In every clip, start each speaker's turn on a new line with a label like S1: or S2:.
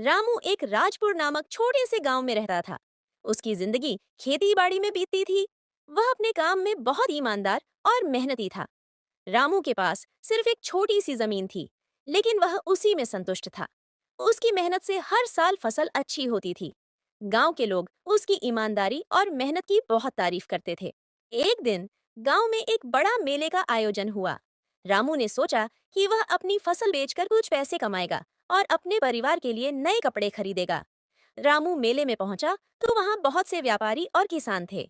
S1: रामू एक राजपुर नामक छोटे से गांव में रहता था। उसकी जिंदगी खेती बाड़ी में बीतती थी। वह अपने काम में बहुत ईमानदार और मेहनती था। रामू के पास सिर्फ एक छोटी सी जमीन थी, लेकिन वह उसी में संतुष्ट था। उसकी मेहनत से हर साल फसल अच्छी होती थी। गांव के लोग उसकी ईमानदारी और मेहनत की बहुत तारीफ करते थे। एक दिन गांव में एक बड़ा मेले का आयोजन हुआ। रामू ने सोचा कि वह अपनी फसल बेचकर कुछ पैसे कमाएगा और अपने परिवार के लिए नए कपड़े खरीदेगा। रामू मेले में पहुंचा तो वहां बहुत से व्यापारी और किसान थे।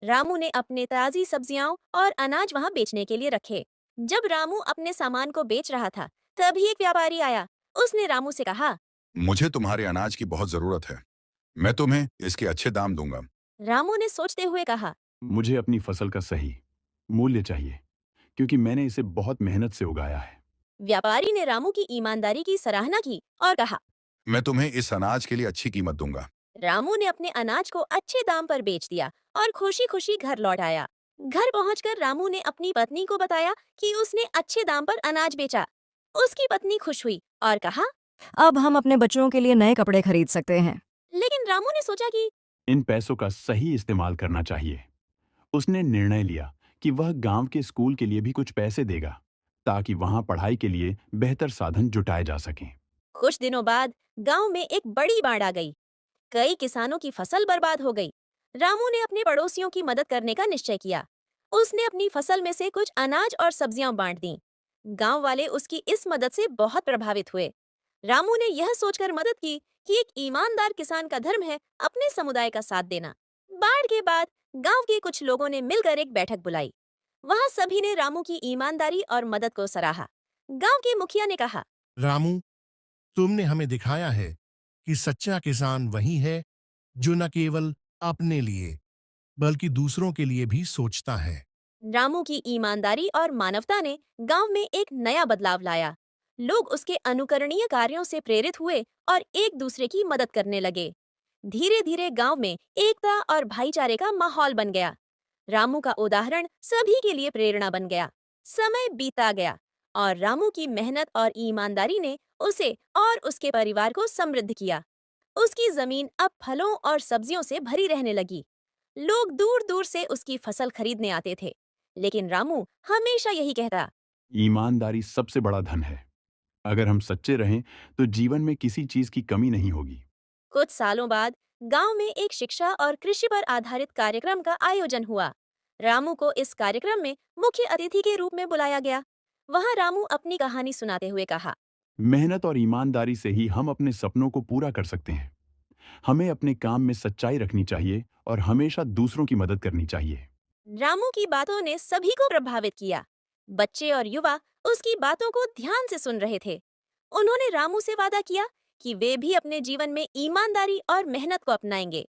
S1: रामू ने अपने ताजी सब्जियां और अनाज वहां बेचने के लिए रखे। जब रामू अपने सामान को बेच रहा था, तभी एक व्यापारी आया। उसने रामू से कहा,
S2: मुझे तुम्हारे अनाज की बहुत जरूरत है। मैं तुम्हें इसके अच्छे दाम दूंगा।
S1: रामू ने सोचते हुए कहा,
S3: मुझे अपनी फसल का सही मूल्य चाहिए, क्योंकि मैंने इसे बहुत मेहनत से उगाया है।
S1: व्यापारी ने रामू की ईमानदारी की सराहना की और कहा।
S2: मैं तुम्हें इस अनाज के लिए अच्छी कीमत दूंगा।
S1: रामू ने अपने अनाज को अच्छे दाम पर बेच दिया और खुशी खुशी घर लौट आया। घर पहुंचकर रामू ने अपनी पत्नी को बताया कि उसने अच्छे दाम पर अनाज बेचा। उसकी पत्नी खुश हुई और कहा,
S4: अब हम अपने बच्चों के लिए नए कपड़े खरीद सकते हैं।
S1: लेकिन रामू ने सोचा कि
S3: इन पैसों का सही इस्तेमाल करना चाहिए। उसने निर्णय लिया कि वह गांव के स्कूल के लिए भी कुछ पैसे देगा, ताकि वहां पढ़ाई के लिए बेहतर साधन जुटाए जा सकें।
S1: कुछ दिनों बाद गांव में एक बड़ी बाढ़ आ गई। कई किसानों की फसल बर्बाद हो गई। रामू ने अपने पड़ोसियों की मदद करने का निश्चय किया। उसने अपनी फसल में से कुछ अनाज और सब्जियां बांट दी। गांव वाले उसकी इस मदद से बहुत प्रभावित हुए। रामू ने यह सोचकर मदद की कि एक ईमानदार किसान का धर्म है अपने समुदाय का साथ देना। बाढ़ के बाद गांव के कुछ लोगों ने मिलकर एक बैठक बुलाई। वहां सभी ने रामू की ईमानदारी और मदद को सराहा। गांव के मुखिया ने कहा,
S5: रामू, तुमने हमें दिखाया है कि सच्चा किसान वही है जो न केवल अपने लिए बल्कि दूसरों के लिए भी सोचता है।
S1: रामू की ईमानदारी और मानवता ने गांव में एक नया बदलाव लाया। लोग उसके अनुकरणीय कार्यों से प्रेरित हुए और एक दूसरे की मदद करने लगे। धीरे धीरे गांव में एकता और भाईचारे का माहौल बन गया। रामू का उदाहरण सभी के लिए प्रेरणा बन गया। समय बीता गया और रामू की मेहनत और ईमानदारी ने उसे और उसके परिवार को समृद्ध किया। उसकी जमीन अब फलों और सब्जियों से भरी रहने लगी। लोग दूर दूर से उसकी फसल खरीदने आते थे। लेकिन रामू हमेशा यही कहता,
S3: ईमानदारी सबसे बड़ा धन है। अगर हम सच्चे रहें तो जीवन में किसी चीज की कमी नहीं होगी।
S1: कुछ सालों बाद गांव में एक शिक्षा और कृषि पर आधारित कार्यक्रम का आयोजन हुआ। रामू को इस कार्यक्रम में मुख्य अतिथि के रूप में बुलाया गया। वहां रामू अपनी कहानी सुनाते हुए कहा,
S3: मेहनत और ईमानदारी से ही हम अपने सपनों को पूरा कर सकते हैं। हमें अपने काम में सच्चाई रखनी चाहिए और हमेशा दूसरों की मदद करनी चाहिए।
S1: रामू की बातों ने सभी को प्रभावित किया। बच्चे और युवा उसकी बातों को ध्यान से सुन रहे थे। उन्होंने रामू से वादा किया कि वे भी अपने जीवन में ईमानदारी और मेहनत को अपनाएंगे।